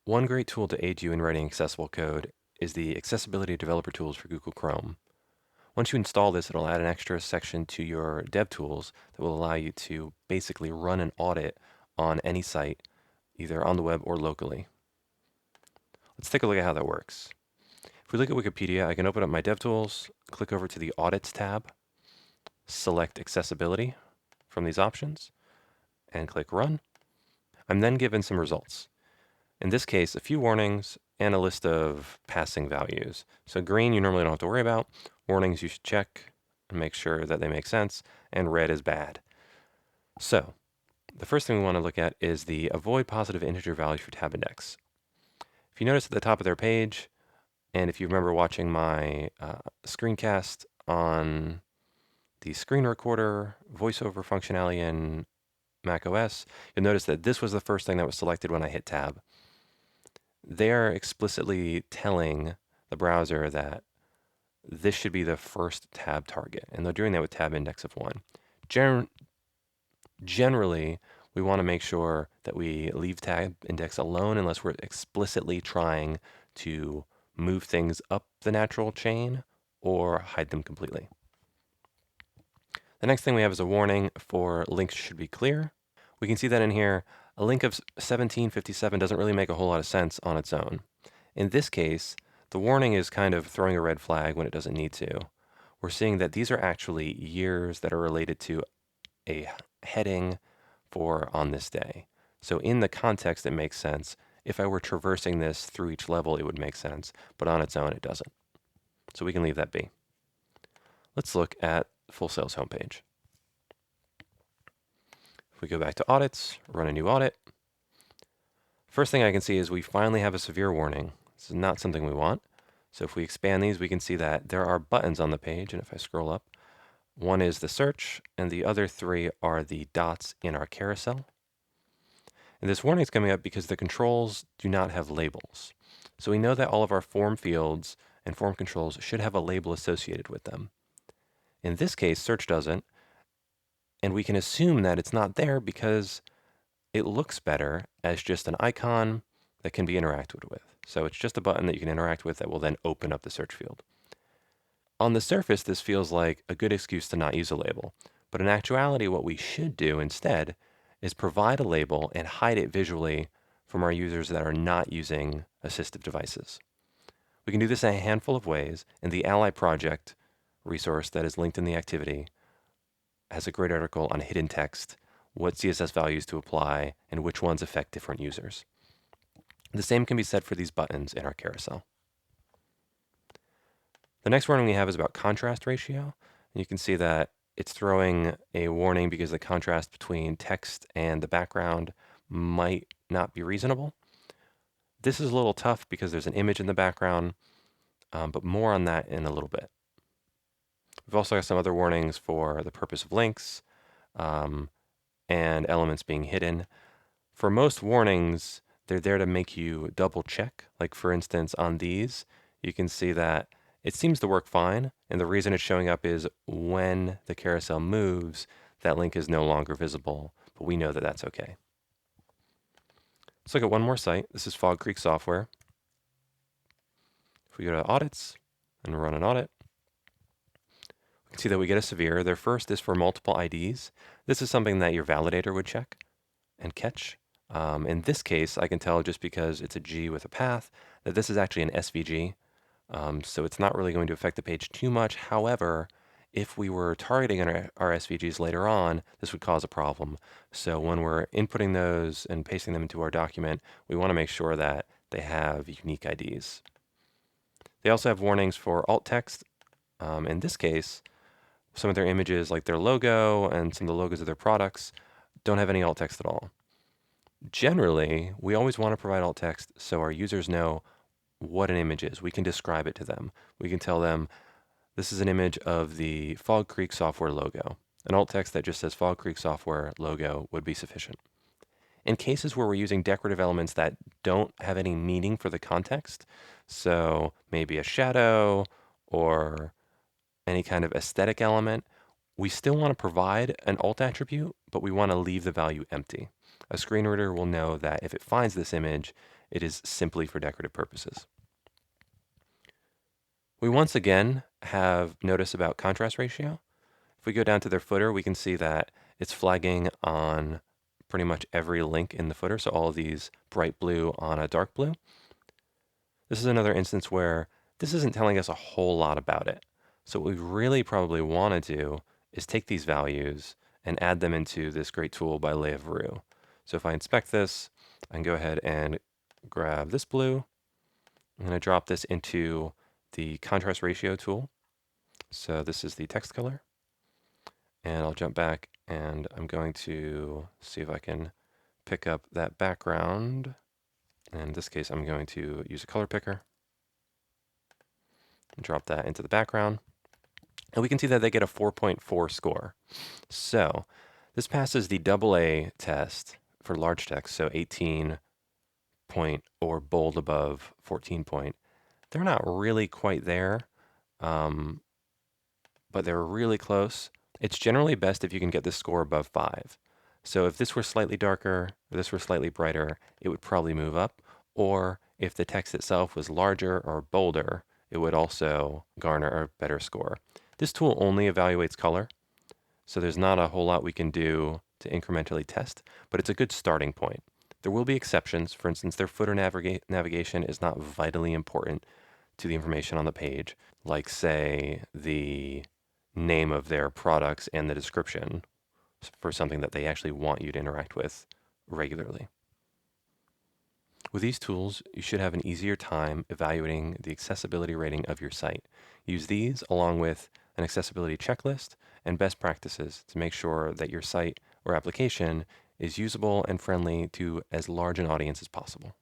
One great tool to aid you in writing accessible code is the Accessibility Developer Tools for Google Chrome. Once you install this, it'll add an extra section to your DevTools that will allow you to basically run an audit on any site, either on the web or locally. Let's take a look at how that works. If we look at Wikipedia, I can open up my DevTools, click over to the Audits tab, select Accessibility from these options, and click Run. I'm then given some results. In this case, a few warnings and a list of passing values. So green, you normally don't have to worry about. Warnings, you should check and make sure that they make sense. And red is bad. So the first thing we want to look at is the avoid positive integer values for tab index. If you notice at the top of their page, and if you remember watching my screencast on the screen recorder voiceover functionality in macOS, you'll notice that this was the first thing that was selected when I hit tab. They're explicitly telling the browser that this should be the first tab target, and they're doing that with tab index of 1. Generally, we want to make sure that we leave tab index alone unless we're explicitly trying to move things up the natural chain or hide them completely. The next thing we have is a warning for links should be clear. We can see that in here. A link of 1757 doesn't really make a whole lot of sense on its own. In this case, the warning is kind of throwing a red flag when it doesn't need to. We're seeing that these are actually years that are related to a heading for on this day. So in the context, it makes sense. If I were traversing this through each level, it would make sense, but on its own, it doesn't. So we can leave that be. Let's look at Full Sail's homepage. If we go back to audits, run a new audit, first thing I can see is we finally have a severe warning. This is not something we want. So if we expand these, we can see that there are buttons on the page. And if I scroll up, one is the search, and the other three are the dots in our carousel. And this warning is coming up because the controls do not have labels. So we know that all of our form fields and form controls should have a label associated with them. In this case, search doesn't, and we can assume that it's not there because it looks better as just an icon that can be interacted with. So it's just a button that you can interact with that will then open up the search field. On the surface, this feels like a good excuse to not use a label. But in actuality, what we should do instead is provide a label and hide it visually from our users that are not using assistive devices. We can do this in a handful of ways, and the Ally project resource that is linked in the activity has a great article on hidden text, what CSS values to apply, and which ones affect different users. The same can be said for these buttons in our carousel. The next warning we have is about contrast ratio. And you can see that it's throwing a warning because the contrast between text and the background might not be reasonable. This is a little tough because there's an image in the background, but more on that in a little bit. We've also got some other warnings for the purpose of links and elements being hidden. For most warnings, they're there to make you double check. Like for instance, on these, you can see that it seems to work fine. And the reason it's showing up is when the carousel moves, that link is no longer visible, but we know that that's okay. Let's look at one more site. This is Fog Creek Software. If we go to audits and run an audit, we can see that we get a severe. Their first is for multiple IDs. This is something that your validator would check and catch. In this case, I can tell just because it's a G with a path that this is actually an SVG. So it's not really going to affect the page too much. However, if we were targeting our SVGs later on, this would cause a problem. So when we're inputting those and pasting them into our document, we want to make sure that they have unique IDs. They also have warnings for alt text. In this case, some of their images, like their logo and some of the logos of their products, don't have any alt text at all. Generally, we always want to provide alt text so our users know what an image is. We can describe it to them. We can tell them this is an image of the Fog Creek Software logo. An alt text that just says Fog Creek Software logo would be sufficient. In cases where we're using decorative elements that don't have any meaning for the context, so maybe a shadow or any kind of aesthetic element, we still want to provide an alt attribute, but we want to leave the value empty. A screen reader will know that if it finds this image, It is simply for decorative purposes. We once again have notice about contrast ratio. If we go down to their footer, we can see that it's flagging on pretty much every link in the footer. So all of these bright blue on a dark blue. This is another instance where this isn't telling us a whole lot about it. So what we really probably want to do is take these values and add them into this great tool by Le Verrou. So if I inspect this, I can go ahead and grab this blue. I'm going to drop this into the contrast ratio tool. So this is the text color. And I'll jump back and I'm going to see if I can pick up that background. In this case, I'm going to use a color picker and drop that into the background. And we can see that they get a 4.4 score. So this passes the AA test for large text, so 18 point or bold above 14 point. They're not really quite there, but they're really close. It's generally best if you can get this score above 5. So if this were slightly darker, or this were slightly brighter, it would probably move up. Or if the text itself was larger or bolder, it would also garner a better score. This tool only evaluates color, so there's not a whole lot we can do to incrementally test, but it's a good starting point. There will be exceptions. For instance, their footer navigation is not vitally important to the information on the page, like, say, the name of their products and the description for something that they actually want you to interact with regularly. With these tools, you should have an easier time evaluating the accessibility rating of your site. Use these along with an accessibility checklist and best practices to make sure that your site or application is usable and friendly to as large an audience as possible.